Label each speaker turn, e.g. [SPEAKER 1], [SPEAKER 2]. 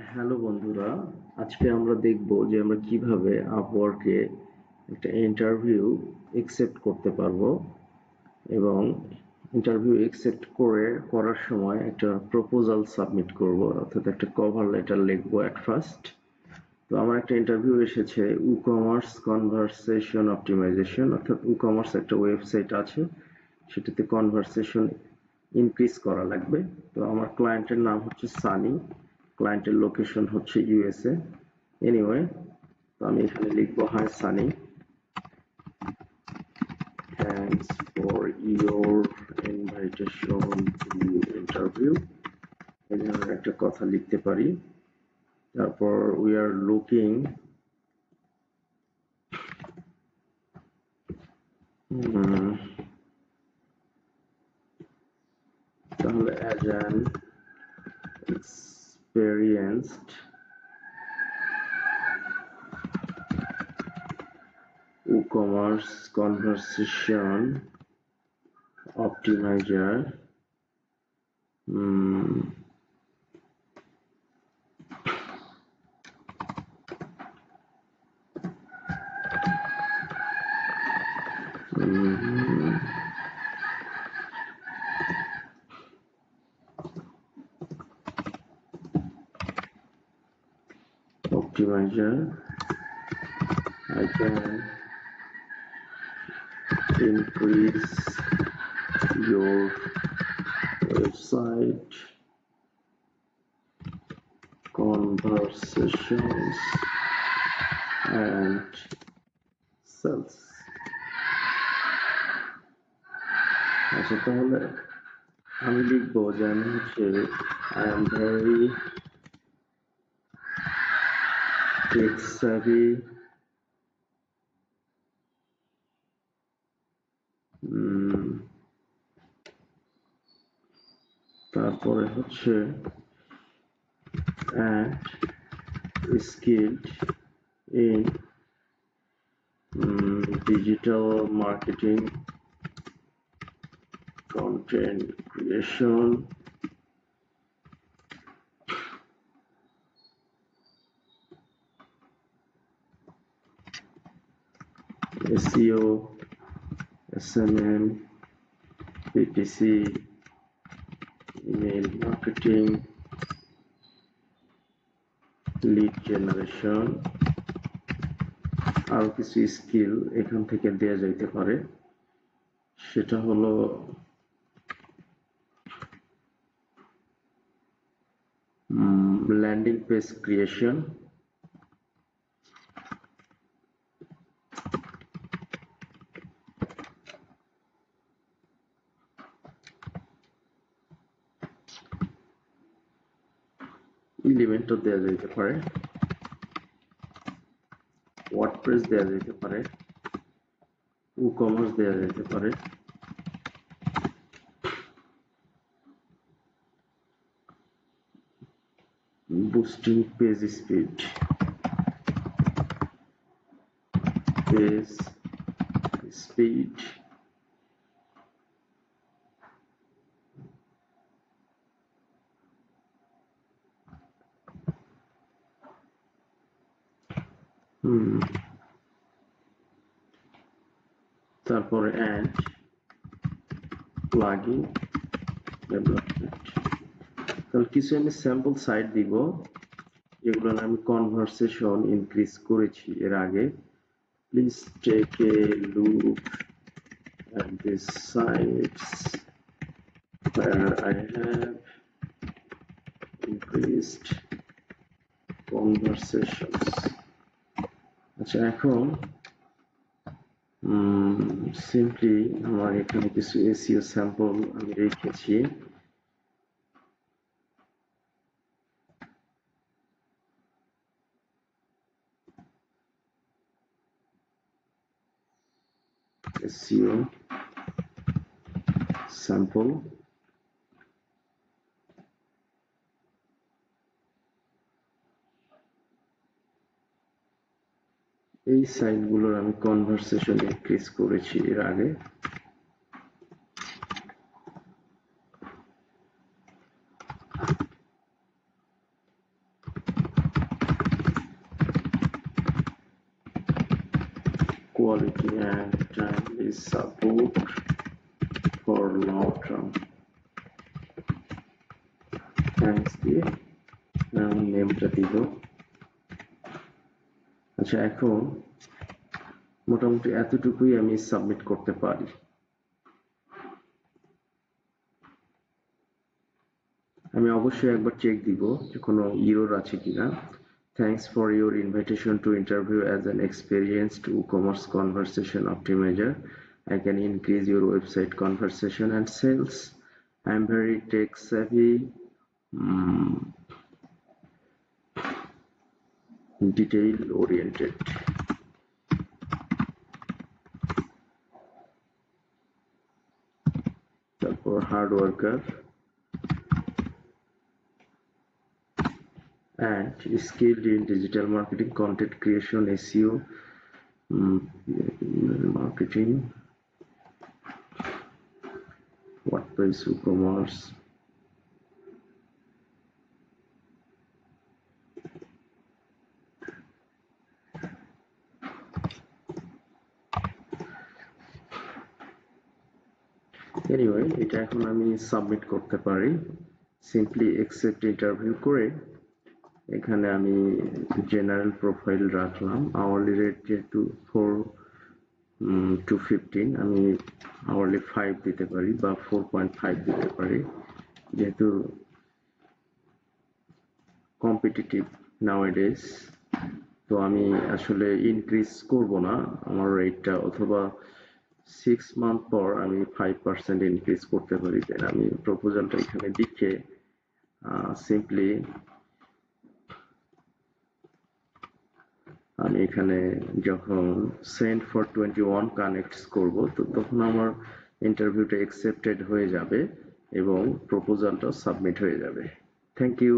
[SPEAKER 1] Hello বন্ধুরা, আজকে আমরা দেখব যে আমরা কিভাবে আপওয়ার্কে একটা ইন্টারভিউ একসেপ্ট করতে পারবো এবং ইন্টারভিউ একসেপ্ট করার সময় একটা প্রপোজাল সাবমিট করব, অর্থাৎ একটা কভার লেটার লিখবো অ্যাট ফার্স্ট। তো আমার একটা ইন্টারভিউ এসেছে ই-কমার্স কনভারসেশন অপটিমাইজেশন, অর্থাৎ ই-কমার্স একটা ওয়েবসাইট আছে, সেটাতে কনভারসেশন ইনক্রিজ করা লাগবে। তো আমার ক্লায়েন্টের নাম হচ্ছে সানি, ক্লায়েন্টের লোকেশন হচ্ছে ইউএসএ। এনিওয়ে, তো আমি এখানে লিখবো, hi Sunny, thanks for your invitation to interview, এই ধরনের একটা কথা লিখতে পারি। তারপর উই আর লুকিং তাহলে as an experienced ecommerce conversion optimizer, I can increase your website conversations and sales. আচ্ছা, তাহলে আমি লিখবো যে আমি হচ্ছে I am very tech savvy, তারপরে হচ্ছে and skilled in digital marketing, content creation, SEO, SMM, PPC, email marketing, lead generation। আরো কিছু স্কিল এখান থেকে দেয়া যাইতে পারে, সেটা হলো ল্যান্ডিং পেজ ক্রিয়েশন, এলিমেন্টও দেয়া যাইতে পারে, ওয়ার্ডপ্রেস দেয়া যাইতে পারে, ই-কমার্স দেয়া যাইতে পারে, boosting page speed, page speed, তারপরে অ্যান্ড প্লাগইন ডেভেলপমেন্ট। তাহলে কিছু আমি স্যাম্পল সাইট দিব যেগুলো আমি কনভারসেশন ইনক্রিজ করেছি এর আগে। Please take a look at these sites where I have increased conversations. আচ্ছা, এখন সিম্পলি আমার এখানে কিছু এসইও স্যাম্পল আমি রেখেছি। SEO sample, এই সাইটগুলোর আমি কনভারসেশন ইনক্রিজ করেছি এর আগে। quality and timely support for long term. Thanks দিয়ে নেমটা দিব। আচ্ছা, এখন মোটামুটি এতটুকুই আমি সাবমিট করতে পারি। আমি অবশ্যই একবার চেক দিব যে কোনো এরর আছে কিনা। Thanks for your invitation to interview as an experienced WooCommerce conversation optimizer. I can increase your website conversation and sales. I am very tech savvy, detail oriented. তারপর hard worker and skilled in digital marketing, content creation, SEO, marketing, WordPress, WooCommerce. Anyway, এটা এখন আমি submit করতে পারি। Simply accept interview করে এখানে আমি general profile রাখলাম। আওয়ারলি রেট যেহেতু 4 to 15, আমি আওয়ারলি 5 দিতে পারি বা 4.5 দিতে পারি, যেহেতু কম্পিটিটিভ নাওয়াডেজ। তো আমি আসলে ইনক্রিজ করব না আমার রেটটা, অথবা 6 মান্থ পর আমি 5% ইনক্রিজ করতে পারি। দেন আমি প্রপোজালটা এখানে লিখে সিম্পলি আমি এখানে যখন সেন্ড ফর 21 কানেক্টস করব, তো তখন আমার ইন্টারভিউটা অ্যাকসেপ্টেড হয়ে যাবে এবং প্রপোজালটা সাবমিট হয়ে যাবে। Thank you.